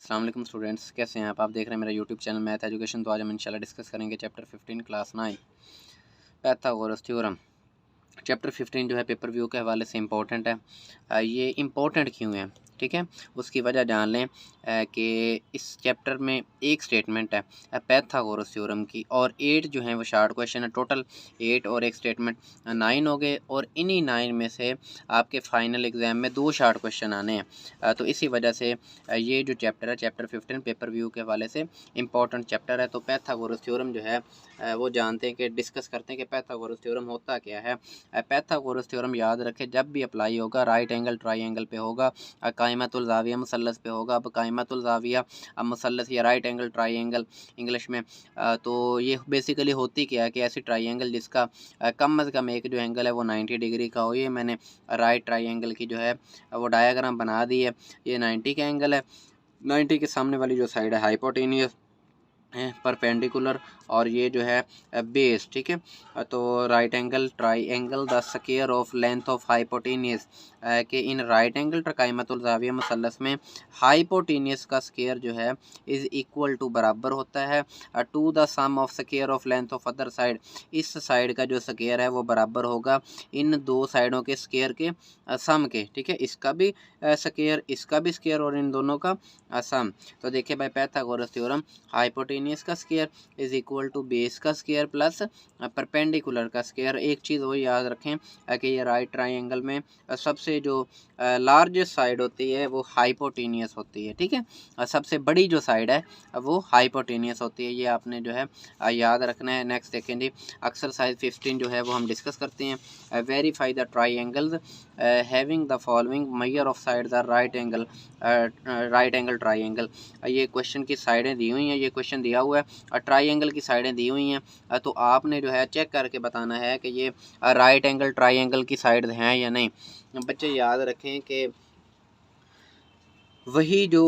अस्सलाम वालेकुम स्टूडेंट्स, कैसे हैं आप देख रहे हैं मेरा यूट्यूब चैनल मैथ एजुकेशन। तो आज हम इंशाल्लाह डिस्कस करेंगे chapter 15 class 9 Pythagoras theorem. Chapter 15 जो है पेपर व्यू के हवाले से इम्पोर्टेंट है। ये इम्पोर्टेंट क्यों है, ठीक है, उसकी वजह जान लें कि इस चैप्टर में एक स्टेटमेंट है पाइथागोरस थ्योरम की और 8 जो हैं वो शॉर्ट क्वेश्चन है। टोटल 8 और एक स्टेटमेंट 9 हो गए और इन्हीं 9 में से आपके फाइनल एग्ज़ाम में 2 शॉर्ट क्वेश्चन आने हैं। तो इसी वजह से ये जो चैप्टर है चैप्टर 15 पेपर व्यू के हवाले से इम्पोर्टेंट चैप्टर है। तो पाइथागोरस थ्योरम जो है वो जानते हैं कि डिस्कस करते हैं कि पाइथागोरस थ्योरम होता क्या है। पाइथागोरस थ्योरम याद रखें, जब भी अप्लाई होगा राइट एंगल ट्राइंगल पे होगा, कायमतुल ज़ाविया मुसल्लस पे होगा। अब कायमतुल ज़ाविया अब मुसल्लस या राइट एंगल ट्राइंगल इंग्लिश में, तो ये बेसिकली होती क्या है कि ऐसी ट्राइंगल जिसका कम अज़ कम एक जो एंगल है वो 90 डिग्री का हो। ये मैंने राइट ट्राइंगल की जो है वो डायग्राम बना दी है। ये 90 का एंगल है, 90 के सामने वाली जो साइड है हाइपोटेनियस है परपेंडिकुलर, और ये जो है बेस, ठीक है। तो right angle triangle the square of length of hypotenuse, कि इन राइट एंगल ट्राइमतुल ज़ाविया मुसल्लस में हाइपोटेनियस का स्क्वायर जो है इज़ इक्वल टू बराबर होता है to the sum of square of length of other side. इस साइड का जो स्क्वायर है वो बराबर होगा इन दो साइडों के स्क्वायर के सम के, ठीक है। इसका भी स्क्वायर, इसका भी स्क्वायर और इन दोनों का सम। तो देखिए भाई पाइथागोरस थ्योरम, हाइपोटेनियस का square is equal to base का स्क्वायर प्लस परपेंडिकुलर का स्क्वायर। एक चीज़ वो याद रखें कि ये राइट ट्राइंगल में सबसे जो लार्जेस्ट साइड होती है वो हाइपोटेनियस होती है, ठीक है। सबसे बड़ी जो साइड है वो हाइपोटेनियस होती है, ये आपने जो है याद रखना है। नेक्स्ट देखें जी, एक्सरसाइज 15 जो है वो हम डिस्कस करते हैं। Verify the triangles having the following measure of sides are right angle triangle. ये क्वेश्चन की साइडें दी हुई हैं, ये क्वेश्चन दिया हुआ है और ट्राइंगल की साइडें दी हुई हैं। तो आपने जो है चेक करके बताना है कि ये राइट एंगल ट्राइंगल की साइड हैं या नहीं। बच्चे याद रखें कि वही जो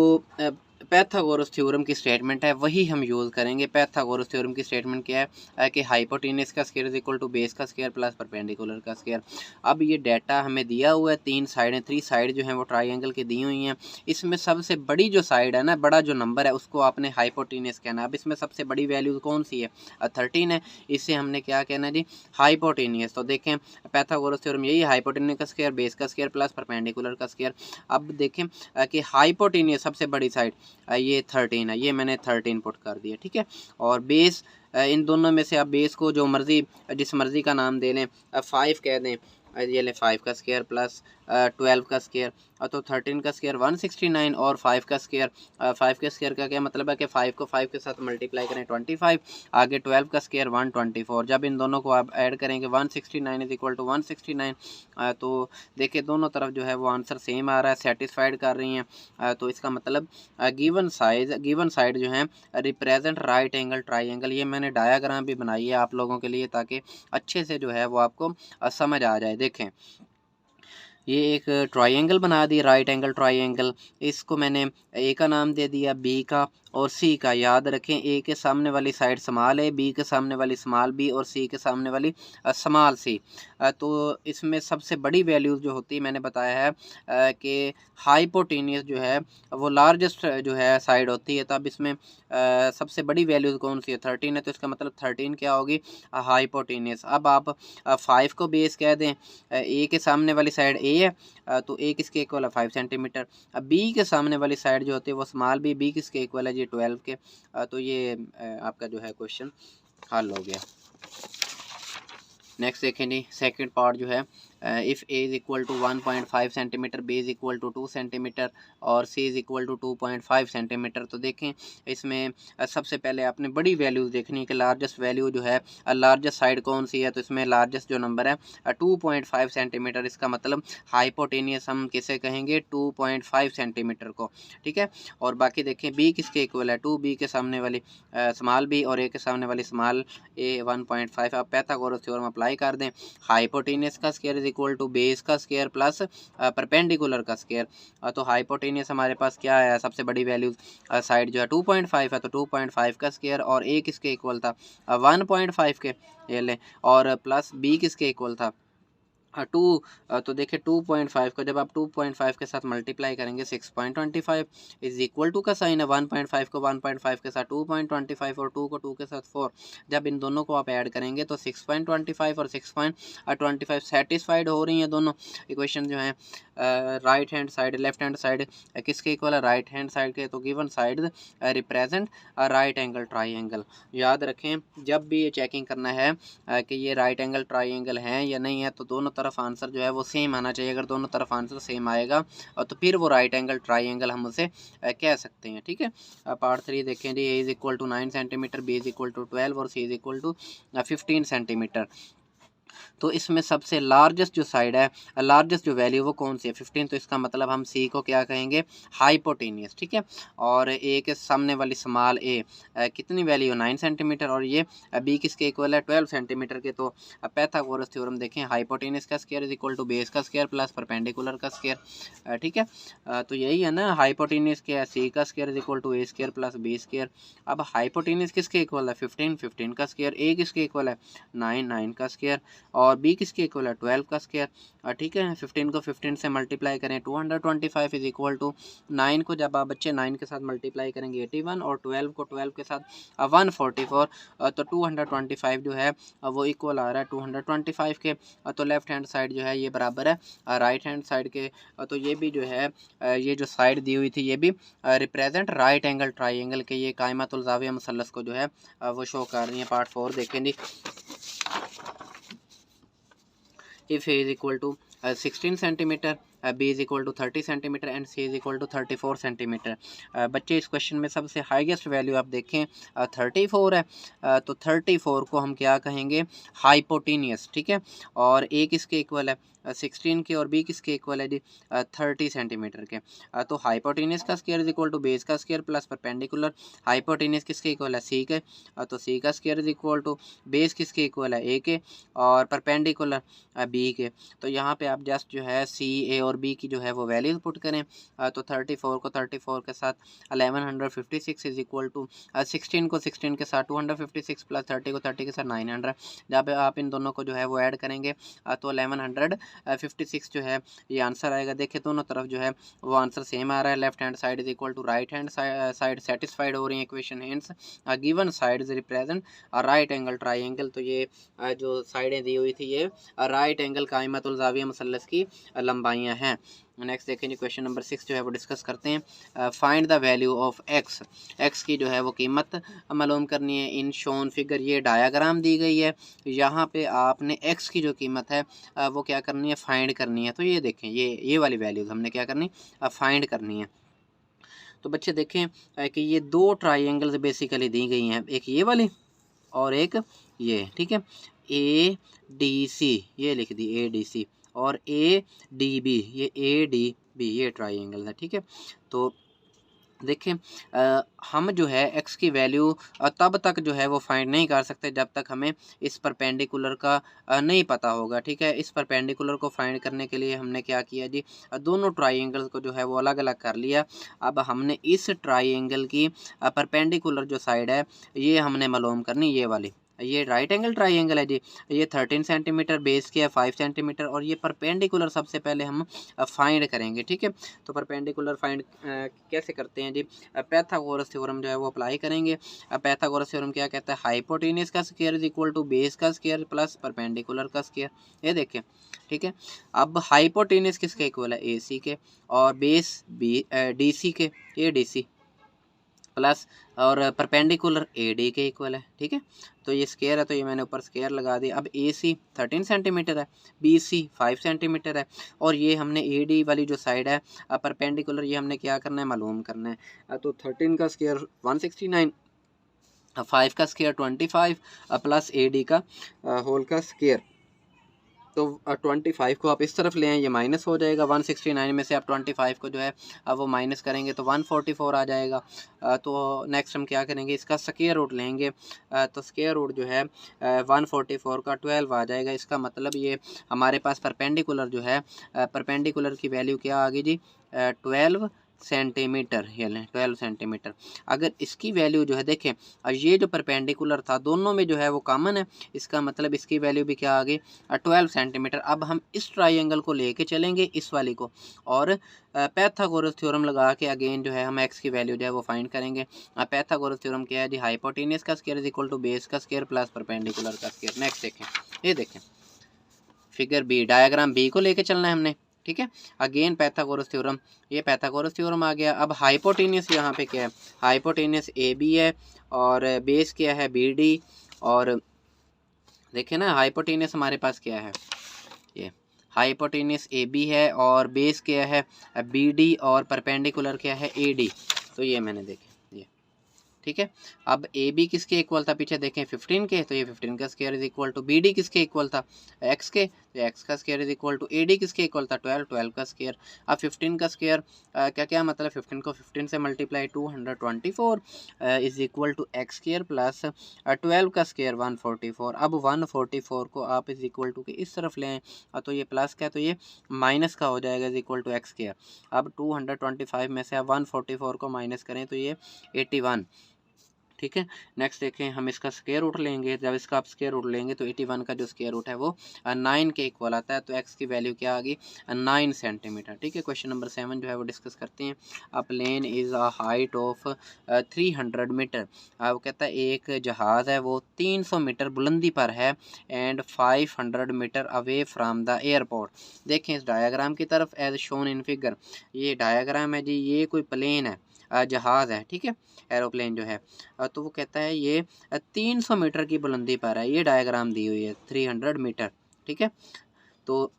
पाइथागोरस थ्योरम की स्टेटमेंट है वही हम यूज़ करेंगे। पाइथागोरस थ्योरम की स्टेटमेंट क्या है कि हाइपोटेनस का square is equal to base का स्क्वायर प्लस परपेंडिकुलर का स्क्वायर। अब ये डाटा हमें दिया हुआ है, 3 साइडें, 3 साइड जो हैं वो ट्राइंगल की दी हुई हैं। इसमें सबसे बड़ी जो साइड है ना, बड़ा जो नंबर है उसको आपने हाइपोटेनस कहना है। अब इसमें सबसे बड़ी वैल्यू कौन सी है, 13 है। इससे हमने क्या कहना है जी, हाइपोटेनियस। तो देखें पाइथागोरस थ्योरम यही हाइपोटेनस का स्क्वायर, बेस का स्क्वायर प्लस परपेंडिकुलर का स्क्वायर। अब देखें कि हाइपोटेनियस सबसे बड़ी साइड ये 13 है, ये मैंने 13 पुट कर दिया, ठीक है। और बेस, इन दोनों में से आप बेस को जो मर्जी जिस मर्जी का नाम दे लें, 5 कह दें, ये लें 5 का स्क्वायर प्लस 12 का स्क्वायर। तो 13 का स्क्वायर 169 और 5 का स्क्वायर, 5 के स्क्वायर का क्या मतलब है कि 5 को 5 के साथ मल्टीप्लाई करें 25, आगे 12 का स्क्वायर 124। जब इन दोनों को आप ऐड करेंगे 169 इज इक्वल टू 169। तो देखिए दोनों तरफ जो है वो आंसर सेम आ रहा है, सेटिस्फाइड कर रही हैं। तो इसका मतलब गिवन साइड जो है रिप्रेजेंट राइट एंगल ट्राइंगल। ये मैंने डायाग्राम भी बनाई है आप लोगों के लिए ताकि अच्छे से जो है वो आपको समझ आ जाए। देखें ये एक ट्राइंगल बना दी, राइट एंगल ट्राइंगल। इसको मैंने ए का नाम दे दिया, बी का और सी का। याद रखें ए के सामने वाली साइड स्मॉल है, बी के सामने वाली स्मॉल बी और सी के सामने वाली स्मॉल सी। तो इसमें सबसे बड़ी वैल्यूज़ जो होती है मैंने बताया है कि हाइपोटेनियस जो है वो लार्जेस्ट जो है साइड होती है। तब इसमें सबसे बड़ी वैल्यूज़ कौन सी है, 13 है। तो इसका मतलब 13 क्या होगी, हाइपोटेनियस। अब आप 5 को बेस कह दें, ए के सामने वाली साइड ए है, तो ए किसके इक्वल है 5 सेंटीमीटर। अब बी के सामने वाली साइड जो होती है वो स्मॉल बी किसके इक्वल है जी 12 के। तो ये आपका जो है क्वेश्चन हल हो गया। नेक्स्ट देखें जी, सेकंड पार्ट जो है if A is equal to 1.5 centimetre, B is equal to 2 centimetre और C is equal to 2.5 centimetre. तो देखें इसमें सबसे पहले आपने बड़ी वैल्यूज़ देखनी है कि लार्जेस्ट वैल्यू जो है लार्जेस्ट साइड कौन सी है। तो इसमें लार्जेस्ट जो नंबर है 2.5 सेंटीमीटर। इसका मतलब हाइपोटेनियस हम किसे कहेंगे, 2.5 सेंटीमीटर को, ठीक है। और बाकी देखें बी किसके इक्वल है, 2 बी के सामने वाली स्मॉल बी और ए के सामने वाली स्मॉल ए 1.5। आप पाइथागोरस थ्योरम अप्लाई कर दें, हाइपोटेनियस का square is equal to base का स्क्वायर प्लस परपेंडिकुलर का स्क्वायर। तो हाइपोटेनियस हमारे पास क्या है, सबसे बड़ी वैल्यू साइड जो है 2.5 है, तो 2.5 का स्क्वायर और ए किसके इक्वल था 1.5 के, ये लें, और प्लस बी किसके इक्वल था टू तो देखिए 2.5 को जब आप 2.5 के साथ मल्टीप्लाई करेंगे 6.25 इज इक्वल टू का साइन है 1.5 को 1.5 के साथ 2.25 और 2 को 2 के साथ 4। जब इन दोनों को आप ऐड करेंगे तो 6.25 और 6.25 सेटिस्फाइड हो रही हैं दोनों इक्वेशन जो हैं। Right hand side left hand side किसके इक्वल है, राइट हैंड साइड के। तो given side represent right angle triangle. याद रखें जब भी ये चेकिंग करना है कि ये राइट एंगल ट्राइंगल हैं या नहीं है तो दोनों तरफ आंसर जो है वो सेम आना चाहिए। अगर दोनों तरफ आंसर सेम आएगा तो फिर वो राइट एंगल ट्राइंगल हम उसे कह सकते हैं। ठीक है, पार्ट 3 देखें जी। A is equal to 9 centimetre, B is equal to 12 और C is equal to 15 centimetre. तो इसमें सबसे लार्जेस्ट जो साइड है, लार्जेस्ट जो वैल्यू वो कौन सी है, 15। तो इसका मतलब हम सी को क्या कहेंगे, हाइपोटेनियस। ठीक है, और ए के सामने वाली स्मॉल ए कितनी वैल्यू 9 सेंटीमीटर और ये बी किसके इक्वल है 12 सेंटीमीटर के। तो पाइथागोरस थ्योरम देखें, हाइपोटेनियस का square is equal to base का स्क्वायर प्लस परपेंडिकुलर का स्क्वायर। ठीक है, तो यही है ना, हाइपोटेनियस क्या है, सी का square is equal to A square plus B square. अब हाइपोटेनियस किसके इक्वल है 15 का स्क्वायर, ए किसके इक्वल है 9 का स्क्वायर और बी किसके इक्वल है 12 का स्क्वायर। ठीक है, 15 को 15 से मल्टीप्लाई करें 225 इज इक्वल टू 9 को जब आप बच्चे 9 के साथ मल्टीप्लाई करेंगे 81 और 12 को 12 के साथ 144। तो 225 जो है वो इक्वल आ रहा है 225 के। तो लेफ्ट हैंड साइड जो है ये बराबर है राइट हैंड साइड के। तो ये भी जो है ये जो साइड दी हुई थी ये भी रिप्रेजेंट राइट एंगल ट्राइंगल के ये कायमतुल ज़ाविया मुसल्लस को जो है वो शो कर रही है। पार्ट 4 देखें जी। If A is equal to 16 centimetre, B is equal to 30 centimetre and C is equal to 34 centimetre. बच्चे इस क्वेश्चन में सबसे हाईएस्ट वैल्यू आप देखें 34 है। तो 34 को हम क्या कहेंगे, हाइपोटेनियस। ठीक है, और A किसके इक्वल है 16 के और B किसके इक्वल है जी 30 सेंटीमीटर के। तो हाइपोटेनियस का square is equal to base का स्क्वायर प्लस परपेंडिकुलर। हाइपोटेनियस किसके इक्वल है C के, तो C का square is equal to base किसके इक्वल है A के और परपेंडिकुलर B के। तो यहाँ पे आप जस्ट जो है C A और B की जो है वो वैल्यूज पुट करें। तो 34 को 34 के साथ 1156 इज इक्वल टू 16 को 16 के साथ 256 प्लस 30 को 30 के साथ 900। जब आप इन दोनों को जो है वो ऐड करेंगे तो 1156 जो है ये आंसर आएगा। देखिए दोनों तरफ जो है वो आंसर सेम आ रहा है। Left hand side is equal to right hand side satisfied हो रही है equation. Hence given side represent right angle triangle. तो ये जो साइडें दी हुई थी ये राइट एंगल कायमतुल ज़ाविया मुसल्लस की लंबाइयाँ हैं। नेक्स्ट देखें जी, क्वेश्चन नंबर 6 जो है वो डिस्कस करते हैं। Find the value of x. X की जो है वो कीमत मालूम करनी है। इन शोन फिगर ये डायाग्राम दी गई है, यहाँ पे आपने एक्स की जो कीमत है वो क्या करनी है, फाइंड करनी है। तो ये देखें ये वाली वैल्यूज़ हमने क्या करनी, फाइंड करनी है। तो बच्चे देखें कि ये दो ट्राइंगल्स बेसिकली दी गई हैं, एक ये वाली और एक ये। ठीक है, ए डी सी ये लिख दी ए डी सी और ए डी बी ये ए डी बी ये ट्राइंगल है। ठीक है, तो देखें हम जो है एक्स की वैल्यू तब तक जो है वो फाइंड नहीं कर सकते जब तक हमें इस परपेंडिकुलर का नहीं पता होगा। ठीक है, इस परपेंडिकुलर को फाइंड करने के लिए हमने क्या किया जी, दोनों ट्राइंगल्स को जो है वो अलग अलग कर लिया। अब हमने इस ट्राइंगल की परपेंडिकुलर जो साइड है ये हमने मालूम करनी, ये वाली। ये राइट एंगल ट्राइंगल है जी, ये 13 सेंटीमीटर बेस की है 5 सेंटीमीटर और ये परपेंडिकुलर सबसे पहले हम फाइंड करेंगे। ठीक है, तो परपेंडिकुलर फाइंड कैसे करते हैं जी, पाइथागोरस थ्योरम जो है वो अप्लाई करेंगे। पाइथागोरस थ्योरम क्या कहता है, हाइपोटेनियस का square is equal to base का स्क्वायर प्लस परपेंडिकुलर का स्क्वायर। ये देखें, ठीक है, अब हाइपोटेनियस किसके इक्वल है ए सी के और बेस बी डी सी के, ये डी सी प्लस और परपेंडिकुलर ए डी के इक्वल है। ठीक है, तो ये स्क्वायर है तो ये मैंने ऊपर स्क्वायर लगा दिया। अब ए सी 13 सेंटीमीटर है, बी सी 5 सेंटीमीटर है और ये हमने ए डी वाली जो साइड है परपेंडिकुलर ये हमने क्या करना है, मालूम करना है। तो 13 का स्क्वायर 169, 5 का स्क्वायर 25 प्लस ए डी का होल का स्क्वायर। तो 25 को आप इस तरफ ले आएँ, ये माइनस हो जाएगा। 169 में से आप 25 को जो है वो माइनस करेंगे तो 144 आ जाएगा। तो नेक्स्ट हम क्या करेंगे, इसका स्क्वायर रूट लेंगे। तो स्क्वायर रूट जो है 144 का 12 आ जाएगा। इसका मतलब ये हमारे पास परपेंडिकुलर जो है परपेंडिकुलर की वैल्यू क्या आ गई जी 12 सेंटीमीटर, ये लें 12 सेंटीमीटर। अगर इसकी वैल्यू जो है देखें, ये जो परपेंडिकुलर था दोनों में जो है वो कॉमन है, इसका मतलब इसकी वैल्यू भी क्या आ गई 12 सेंटीमीटर। अब हम इस ट्राइंगल को लेके चलेंगे इस वाली को, और पैथागोरस थ्योरम लगा के अगेन जो है हम एक्स की वैल्यू जो है वो फाइंड करेंगे। पैथागोरस थ्योरम क्या है जी, हाइपोटेनियस का square is equal to base का स्क्वायर प्लस परपेंडिकुलर का स्क्वायर। नेक्स्ट देखें, ये देखें फिगर बी, डायग्राम बी को लेके चलना है हमने, ठीक है। अगेन पैथागोरस थ्योरम, ये पैथागोरस थ्योरम आ गया। अब हाइपोटेनियस यहाँ पे क्या है, हाइपोटेनियस ए बी है और बेस क्या है बी डी, और देखें ना हाइपोटेनियस हमारे पास क्या है, ये हाइपोटेनियस ए बी है और बेस क्या है बी डी और परपेंडिकुलर क्या है ए डी। तो ये मैंने देखे ये, ठीक है। अब ए बी किसके इक्वल था, पीछे देखें 15 के, तो ये 15 का square is equal to B D किसके इक्वल था एक्स के, तो एक्स का square is equal to A D किसके इक्वल था 12, 12 का स्क्वायर। अब 15 का स्क्वायर क्या क्या मतलब 15 को 15 से multiply 224 is equal to x square plus 12 का स्क्वायर 144। अब 144 को आप इज इक्वल टू के इस तरफ लें, तो ये प्लस का है तो ये माइनस का हो जाएगा is equal to x square. अब 225 में से आप 144 को माइनस करें तो ये 81, ठीक है। नेक्स्ट देखें, हम इसका स्क्वायर रूट लेंगे, जब इसका आप स्क्वायर रूट लेंगे तो 81 का जो स्क्वायर रूट है वो 9 के इक्वल आता है, तो एक्स की वैल्यू क्या आ गई 9 सेंटीमीटर, ठीक है। क्वेश्चन नंबर 7 जो है वो डिस्कस करते हैं। A plane is a height of 300 metre, वो कहता है एक जहाज़ है वो 300 मीटर बुलंदी पर है and 500 metre away from the airport. देखें इस डायग्राम की तरफ, एज शोन इन फिगर, ये डायग्राम है जी, ये कोई प्लेन है जहाज़ है, ठीक है, एरोप्लेन जो है। तो वो कहता है ये 300 मीटर की बुलंदी पर है, ये डायग्राम दी हुई है 300 मीटर, ठीक है। तो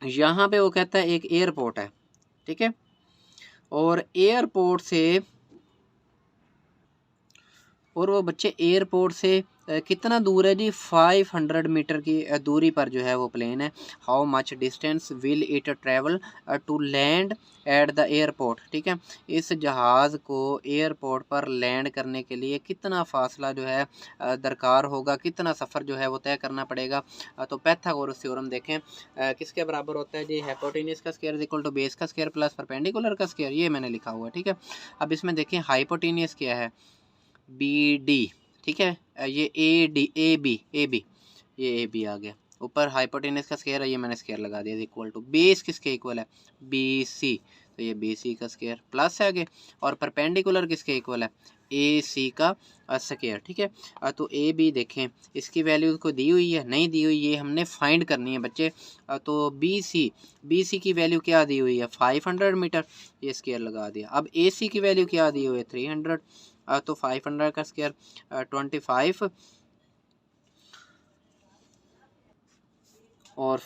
यहाँ पे वो कहता है एक एयरपोर्ट है, ठीक है, और एयरपोर्ट से, और वो बच्चे एयरपोर्ट से कितना दूर है जी 500 मीटर की दूरी पर जो है वो प्लेन है। How much distance will it travel to land at the airport, ठीक है। इस जहाज़ को एयरपोर्ट पर लैंड करने के लिए कितना फासला जो है दरकार होगा, कितना सफ़र जो है वो तय करना पड़ेगा। तो पैथागोरस थ्योरम देखें किसके बराबर होता है जी, हाइपोटेन्यूज का square is equal to base का स्क्वायर प्लस परपेंडिकुलर का स्क्वायर, ये मैंने लिखा हुआ है, ठीक है। अब इसमें देखें हाइपोटेन्यूज क्या है बी डी, ठीक है, ये ए डी ए बी ये ए बी आ गया, ऊपर हाइपोटेनस का स्क्वायर है, ये मैंने स्क्वायर लगा दिया इक्वल टू बेस किसके इक्वल है बी सी, तो ये बी सी का स्क्वायर प्लस है आगे, और परपेंडिकुलर किसके इक्वल है ए सी का स्क्वायर, ठीक है। तो ए बी देखें इसकी वैल्यू को दी हुई है नहीं दी हुई, ये हमने फाइंड करनी है बच्चे। तो बी सी की वैल्यू क्या दी हुई है 500 मीटर, ये स्क्वायर लगा दिया। अब ए सी की वैल्यू क्या दी हुई है 300, तो 500 का स्क्वायर 25 और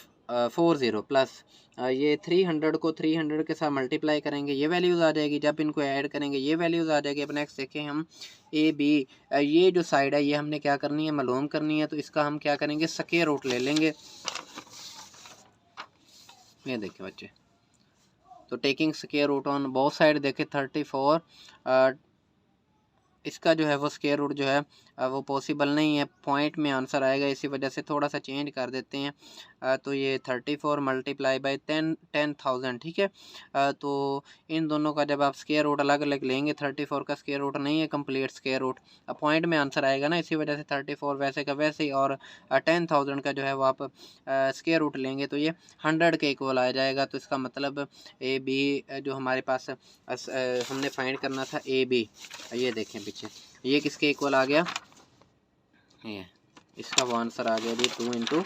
40 प्लस ये 300 को 300 के साथ मल्टीप्लाई करेंगे, ये वैल्यूज़ आ जाएगी, जब इनको ऐड करेंगे ये वैल्यूज़ आ जाएगी। अब नेक्स्ट देखें हम ए बी, ये जो साइड है ये हमने क्या करनी है मालूम करनी है, तो इसका हम क्या करेंगे स्क्वायर रूट ले लेंगे। ये देखें बच्चे, तो taking square root on both side देखें 34, इसका जो है वो स्क्वायर रूट जो है वो पॉसिबल नहीं है, पॉइंट में आंसर आएगा, इसी वजह से थोड़ा सा चेंज कर देते हैं। तो ये 34 मल्टीप्लाई बाई 10,000, ठीक है। तो इन दोनों का जब आप स्क्वायर रूट अलग अलग लेंगे, 34 का स्क्वायर रूट नहीं है कंप्लीट स्क्वायर रूट, पॉइंट में आंसर आएगा ना, इसी वजह से 34 वैसे का वैसे ही, और 10,000 का जो है वो आप स्क्वायर रूट लेंगे तो ये 100 के इक्वल आ जाएगा। तो इसका मतलब ए बी जो हमारे पास हमने फाइंड करना था ए बी, ये देखें पीछे ये किसके इक्वल आ गया, ये इसका वो आंसर आ गया जी 2 इंटू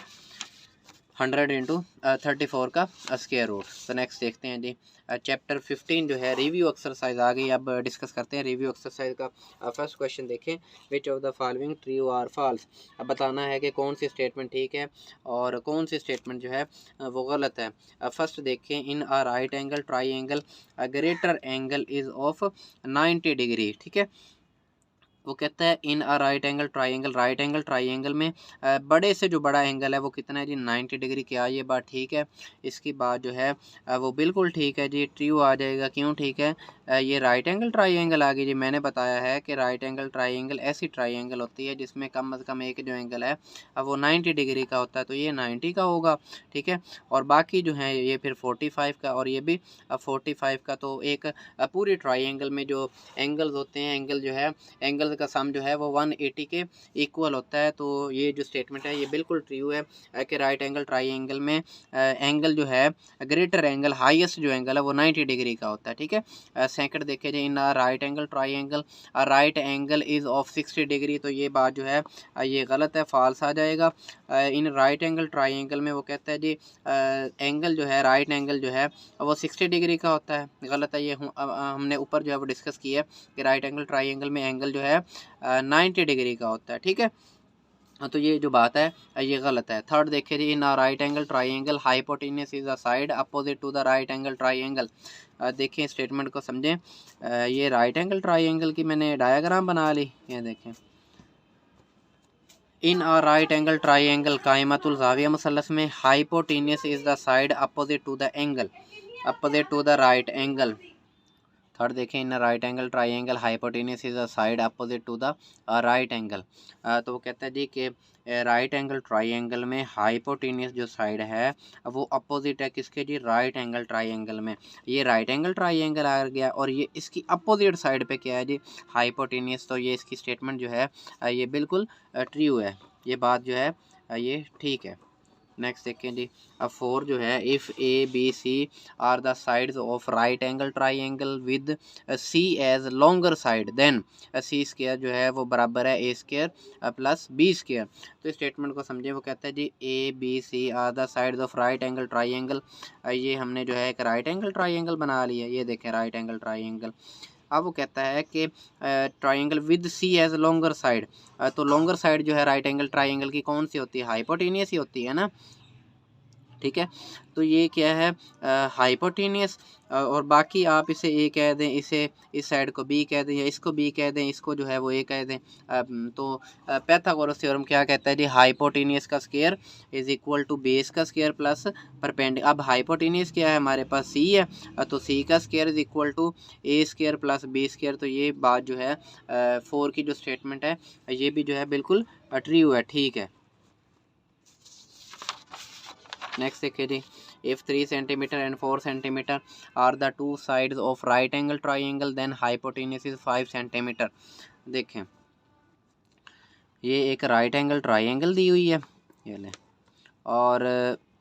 100 इंटू 34 का स्क्वायर रूट। तो नेक्स्ट देखते हैं जी चैप्टर 15 जो है रिव्यू एक्सरसाइज आ गई, अब डिस्कस करते हैं रिव्यू एक्सरसाइज का। फर्स्ट क्वेश्चन देखें, which of the following true और फॉल्स, अब बताना है कि कौन सी स्टेटमेंट ठीक है और कौन सी स्टेटमेंट जो है वो गलत है। फर्स्ट देखें, in a right angle try a greater angle is of 90 degree, ठीक है। वो कहता है in a right angle triangle में बड़े से जो बड़ा एंगल है वो कितना है जी 90 डिग्री। क्या ये बात ठीक है? इसकी बात जो है वो बिल्कुल ठीक है जी, ट्रू आ जाएगा। क्यों ठीक है? ये राइट एंगल ट्राइंगल आ गई जी। मैंने बताया है कि राइट एंगल ट्राइंगल ऐसी ट्राइंगल होती है जिसमें कम से कम एक जो एंगल है अब वो 90 डिग्री का होता है, तो ये 90 का होगा, ठीक है। और बाकी जो है ये फिर 45 का और ये भी 45 का। तो एक पूरी ट्राइंगल में जो एंगल्स होते हैं, एंगल जो है एंगल का सम जो है वो 180 के इक्वल होता है। तो ये जो स्टेटमेंट है ये बिल्कुल ट्रू है कि राइट एंगल ट्राइंगल में एंगल जो है ग्रेटर एंगल हाईएस्ट जो एंगल है वो 90 डिग्री का होता है, ठीक है। सेकंड देखे जाए, इन right angle triangle right angle is of 60 degree, तो ये बात जो है ये गलत है, फॉल्स आ जाएगा। इन राइट एंगल ट्राइंगल में वो कहता है जी एंगल जो है राइट एंगल जो है वो 60 डिग्री का होता है, गलत है ये। हमने ऊपर जो है वो डिस्कस किया कि राइट एंगल ट्राइंगल में एंगल जो है 90 डिग्री का होता है, ठीक है। तो ये जो बात है ये गलत है। थर्ड देखिए जी, in right angle triangle hypotenuse is a side opposite to the right angle triangle. देखें स्टेटमेंट को समझें। ये राइट एंगल ट्राइंगल की मैंने डायग्राम बना ली, ये देखें। In a right angle triangle कायमतुल ज़ाविया मुसल्लस में hypotenuse is the side opposite to the angle, opposite to the right angle. Third देखें, in right angle triangle hypotenuse is a side opposite to the right angle. तो वो कहता है जी कि राइट एंगल ट्राइंगल में हाइपोटेन्यूस जो side है वो अपोजिट है किसके जी, राइट एंगल ट्राइंगल में। ये राइट एंगल ट्राइंगल आ गया और ये इसकी अपोजिट साइड पे क्या है जी, हाइपोटेन्यूस। तो ये इसकी स्टेटमेंट जो है ये बिल्कुल ट्रू है, ये बात जो है ये ठीक है। नेक्स्ट देखें जी, अब 4 जो है, if A B C are the sides of right angle triangle with C as longer side then C square जो है वो बराबर है A square plus B square. तो इस स्टेटमेंट को समझे, वो कहता है जी A B C are the sides of right angle triangle. ये हमने जो है एक राइट एंगल ट्राइंगल बना लिया, ये देखें राइट एंगल ट्राइंगल। अब वो कहता है कि triangle with C as longer side. तो लॉन्गर साइड जो है राइट एंगल ट्राइंगल की कौन सी होती है, हाइपोटेनियस ही होती है ना, ठीक है। तो ये क्या है हाइपोटेनियस। और बाकी आप इसे ए कह दें, इसे इस साइड को बी कह दें, या इसको बी कह दें, इसको जो है वो ए कह दें। तो पाइथागोरस थ्योरम क्या कहता है जी, हाइपोटेनियस का square is equal to base का स्क्वायर प्लस परपेंडिकुलर। अब हाइपोटेनियस क्या है हमारे पास, सी है, तो सी का square is equal to A square plus B square. तो ये बात जो है 4 की जो स्टेटमेंट है ये भी जो है बिल्कुल ट्रू है, ठीक है। नेक्स्ट देखिए जी, if 3 centimetre and 4 centimetre are the two sides of right angle triangle then hypotenuse is 5 centimetre. देखें ये एक राइट एंगल ट्राइंगल दी हुई है, ये लें, और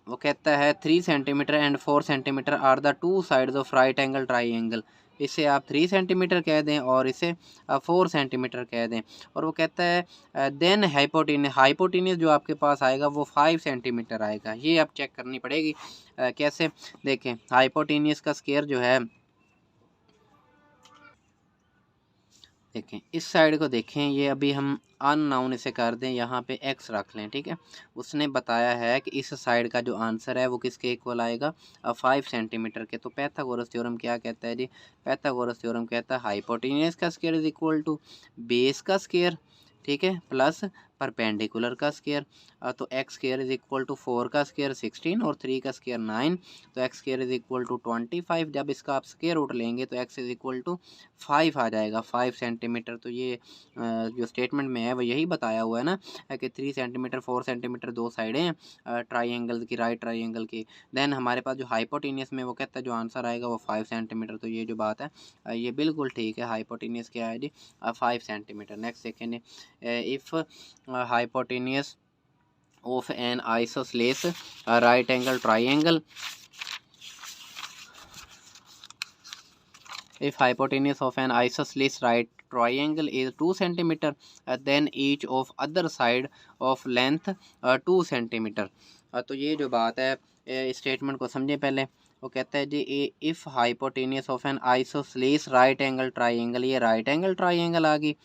वो कहता है 3 centimetre and 4 centimetre are the two sides of right angle triangle. इसे आप 3 सेंटीमीटर कह दें और इसे 4 सेंटीमीटर कह दें। और वो कहता है देन हाइपोटेन्यूस जो आपके पास आएगा वो 5 सेंटीमीटर आएगा। ये आप चेक करनी पड़ेगी कैसे। देखें हाइपोटेन्यूस का स्क्वायर जो है, देखें इस साइड को देखें, ये अभी हम अननाउन इसे कर दें, यहाँ पे एक्स रख लें, ठीक है। उसने बताया है कि इस साइड का जो आंसर है वो किसके इक्वल आएगा, 5 सेंटीमीटर के। तो पाइथागोरस थ्योरम क्या कहता है जी, पाइथागोरस थ्योरम कहता है हाइपोटेन्यूस का square is equal to base का स्क्वायर, ठीक है, प्लस परपेंडिकुलर का स्क्वायर। तो x square is equal to 4 का स्क्वायर 16 और 3 का स्क्वायर 9। तो x square is equal to 25। जब इसका आप स्क्वायर रूट लेंगे तो एक्स इज इक्वल टू 5 आ जाएगा, 5 सेंटीमीटर। तो ये जो स्टेटमेंट में है वो यही बताया हुआ है ना कि 3 सेंटीमीटर 4 सेंटीमीटर दो साइडें हैं ट्राइंगल की, राइट ट्राइंगल की। देन हमारे पास जो हाइपोटेनियस में वो कहता है जो आंसर आएगा वो 5 सेंटीमीटर। तो ये जो बात है ये बिल्कुल ठीक है, हाइपोटेनियस क्या है जी 5 centimetre. Next second, if hypotenuse of an isosceles right angle triangle, if hypotenuse of an isosceles right triangle is 2 centimeter then each of other side of length 2 centimeter। तो ये जो बात है स्टेटमेंट को समझे पहले। वो कहता है जी if hypotenuse of an isosceles right angle triangle, ये राइट एंगल ट्राइंगल आ गई।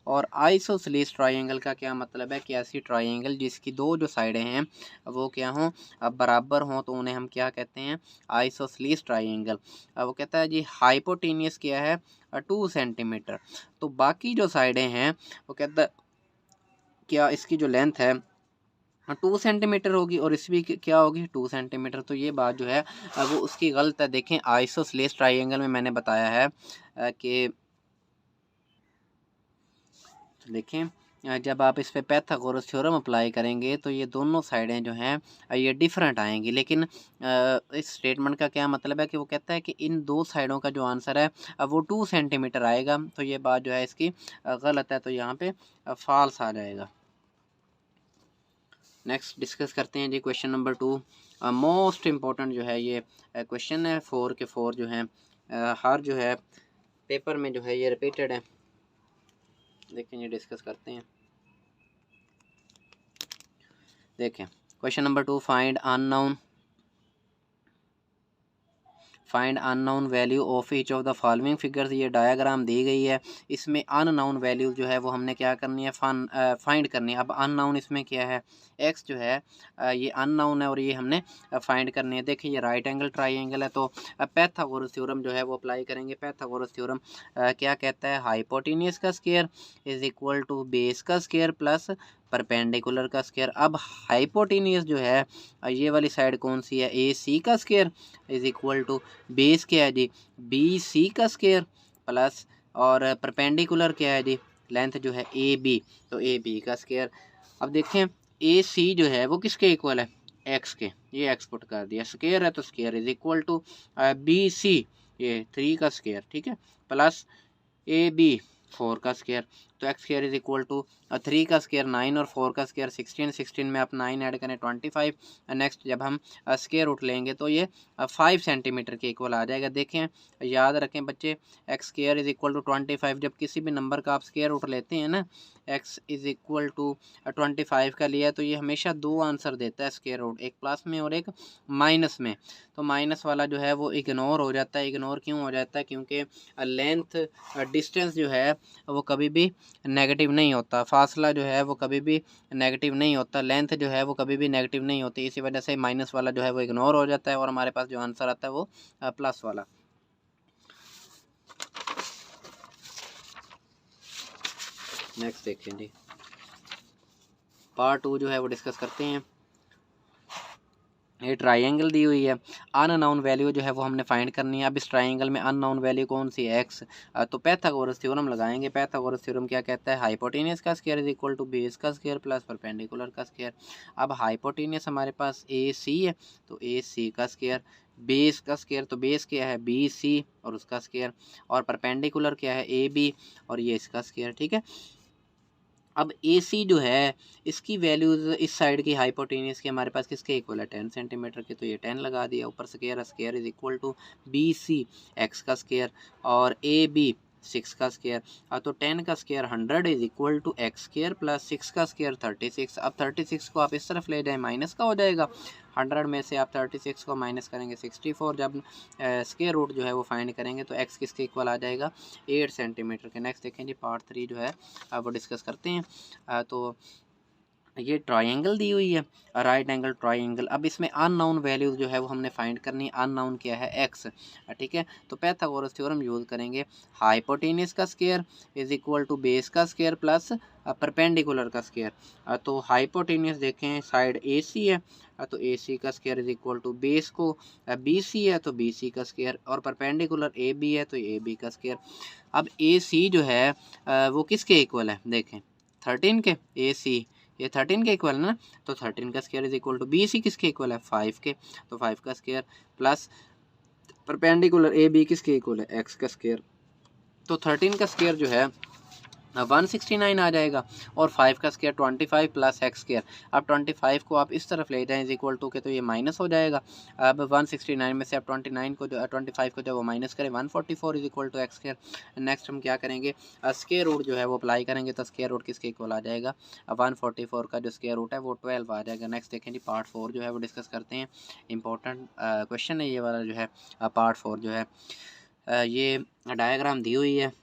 और आइसोसेलेस ट्राइंगल का क्या मतलब है कि ऐसी ट्राइंगल जिसकी दो जो साइडें हैं वो क्या हों, अब बराबर हों, तो उन्हें हम क्या कहते हैं, आइसोसेलेस ट्राइंगल। अब वो कहता है जी हाइपोटेनियस क्या है 2 सेंटीमीटर। तो बाकी जो साइडें हैं वो कहता है क्या इसकी जो लेंथ है 2 सेंटीमीटर होगी और इस भी क्या होगी 2 सेंटीमीटर। तो ये बात जो है वो उसकी गलत है। देखें आइसोसेलेस ट्राइंगल में मैंने बताया है कि देखें जब आप इस पे पाइथागोरस थ्योरम अप्लाई करेंगे तो ये दोनों साइडें जो हैं ये डिफरेंट आएंगी। लेकिन इस स्टेटमेंट का क्या मतलब है कि वो कहता है कि इन दो साइडों का जो आंसर है वो 2 सेंटीमीटर आएगा। तो ये बात जो है इसकी गलत है, तो यहाँ पे फॉल्स आ जाएगा। नेक्स्ट डिस्कस करते हैं जी क्वेश्चन नंबर 2। मोस्ट इम्पोर्टेंट जो है ये क्वेश्चन है, 4 के 4 जो है हर जो है पेपर में जो है ये रिपीटेड है। देखें ये डिस्कस करते हैं। देखें question number 2, find unknown value of each of the following figures. ये डायग्राम दी गई है, इसमें अननोन वैल्यू जो है वो हमने क्या करनी है फाइंड करनी है। अब अननोन इसमें क्या है, एक्स जो है ये अननोन है और ये हमने फाइंड करनी है। देखिए ये राइट एंगल ट्राइंगल है, तो पाइथागोरस थ्योरम जो है वो अप्लाई करेंगे। पाइथागोरस थ्योरम क्या कहता है, हाइपोटेन्यूज का square is equal to base का स्क्वायर प्लस परपेंडिकुलर का स्क्वायर। अब हाइपोटेन्यूज जो है ये वाली साइड कौन सी है, ए सी का square is equal to base क्या है जी, बी सी का स्क्वायर प्लस और परपेंडिकुलर क्या है जी, लेंथ जो है ए बी, तो ए बी का स्क्वायर। अब देखें ए सी जो है वो किसके इक्वल है, एक्स के, ये एक्स पुट कर दिया, स्क्वायर है तो square is equal to B C ये 3 का स्क्वायर, ठीक है, प्लस ए बी 4 का स्क्वायर। तो x square is equal to 3 का स्क्वायर 9 और 4 का स्क्वायर 16, 16 में आप 9 ऐड करें 25। नेक्स्ट जब हम स्क्वायर रूट लेंगे तो ये 5 सेंटीमीटर के इक्वल आ जाएगा। देखें याद रखें बच्चे, x square is equal to 25। जब किसी भी नंबर का आप स्क्वायर रूट लेते हैं ना, एक्स इज इक्वल टू 25 का लिया तो ये हमेशा दो आंसर देता है स्क्वायर रूट, एक प्लस में और एक माइनस में। तो माइनस वाला जो है वो इग्नोर हो जाता है। इग्नोर क्यों हो जाता है, क्योंकि लेंथ डिस्टेंस जो है वो कभी भी नेगेटिव नहीं होता, फासला जो है वो कभी भी नेगेटिव नहीं होता, लेंथ जो है वो कभी भी नेगेटिव नहीं होती। इसी वजह से माइनस वाला जो है वो इग्नोर हो जाता है और हमारे पास जो आंसर आता है वो प्लस वाला। नेक्स्ट देखिए जी, पार्ट 2 जो है वो डिस्कस करते हैं। ये ट्राइंगल दी हुई है, अननोन वैल्यू जो है वो हमने फाइंड करनी है। अब इस ट्राइंगल में अननोन वैल्यू कौन सी है, एक्स। तो पाइथागोरस थ्योरम लगाएंगे। पाइथागोरस थ्योरम क्या कहता है, हाइपोटेन्यूज का square is equal to base का स्क्वायर प्लस परपेंडिकुलर का स्क्वायर। अब हाइपोटेन्यूज हमारे पास ए सी है, तो ए सी का स्क्वायर, बेस का स्क्वायर, तो बेस क्या है बी सी और उसका स्क्वायर, और परपेंडिकुलर क्या है ए बी और ये इसका स्क्वायर, ठीक है। अब ए सी जो है इसकी वैल्यूज इस साइड की हाइपोटेनियस की हमारे पास किसके इक्वल है, 10 सेंटीमीटर के, तो ये 10 लगा दिया। ऊपर square, square is equal to B C x का स्क्वायर और ए बी 6 का स्क्वायर। तो 10 का square 100 is equal to x square plus 6 का स्क्वायर 36। अब 36 को आप इस तरफ ले जाए माइनस का हो जाएगा, 100 में से आप 36 को माइनस करेंगे 64। जब स्क्वायर रूट जो है वो फाइंड करेंगे तो एक्स किसके इक्वल आ जाएगा, 8 सेंटीमीटर के। नेक्स्ट देखें जी पार्ट 3 जो है वो डिस्कस करते हैं। तो ये ट्रायंगल दी हुई है, राइट एंगल ट्रायंगल। अब इसमें अननोन वैल्यूज जो है वो हमने फाइंड करनी है। अननोन क्या है, एक्स, ठीक है। तो पाइथागोरस थ्योरम यूज़ करेंगे, हाइपोटेन्यूज का square is equal to base का स्क्वायर प्लस परपेंडिकुलर का स्क्वायर। तो हाइपोटेन्यूज देखें साइड ए सी है, तो ए सी का square is equal to base को बी सी है तो बी सी का स्क्वायर, और परपेंडिकुलर ए बी है तो ए बी का स्क्वायर। अब ए सी जो है वो किसके इक्वल है, देखें 13 के, ए सी ये 13 के इक्वल है ना, तो 13 का square is equal to B C किसके इक्वल है 5 के, तो 5 का square plus perpendicular A B किसके इक्वल है एक्स का स्क्वायर। तो 13 का स्क्वायर जो है 169 आ जाएगा और 5 का स्क्वायर 25 प्लस एक्स स्क्वायर। अब 25 को आप इस तरफ ले जाएं इज इक्वल टू के, तो ये माइनस हो जाएगा। अब 169 में से आप 29 को जो 25 को जब वो माइनस करें 144 is equal to x square. Next हम क्या करेंगे, स्क्वायर रूट जो है वो अप्लाई करेंगे, तो स्क्वायर रूट किसके इक्वल आ जाएगा, 144 का जो स्क्वायर रूट है वो 12 आ जाएगा। नेक्स्ट देखें जी पार्ट 4 जो है वो डिस्कस करते हैं। इंपॉर्टेंट क्वेश्चन है ये वाला जो है, पार्ट 4 जो है ये डायग्राम दी हुई है।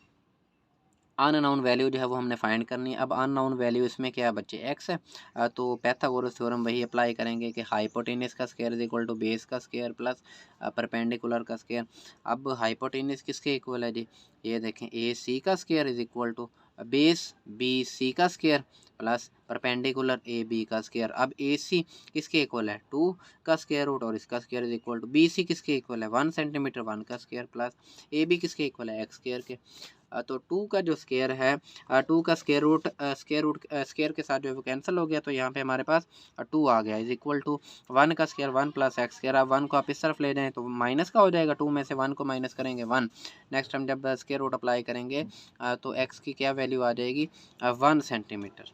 अननोन वैल्यू जो है वो हमने फाइंड करनी है। अब अननोन वैल्यू इसमें क्या है बच्चे, एक्स है। तो पाइथागोरस थ्योरम वही अप्लाई करेंगे कि हाइपोटेनस का square is equal to base का स्क्वायर प्लस परपेंडिकुलर का स्क्वायर। अब हाइपोटेनस किसके इक्वल है जी, ये देखें ए सी का square is equal to base B C का square plus perpendicular A B का स्क्वायर। अब ए सी किसके इक्वल है 2 का स्क्वायर रूट और इसका square is equal to B C किसके इक्वल है 1 सेंटीमीटर 1 का स्क्वायर प्लस ए बी किसके इक्वल है एक्स स्क्वायर के। तो 2 का जो स्क्वायर है 2 का स्क्वायर के साथ जो है वो कैंसिल हो गया, तो यहाँ पे हमारे पास 2 आ गया इज इक्वल टू 1 का स्क्वायर 1 प्लस एक्स स्क्वायर। अब 1 को आप इस तरफ ले जाएं तो माइनस का हो जाएगा, 2 में से 1 को माइनस करेंगे 1। नेक्स्ट हम जब स्क्वायर रूट अप्लाई करेंगे तो एक्स की क्या वैल्यू आ जाएगी 1 सेंटीमीटर।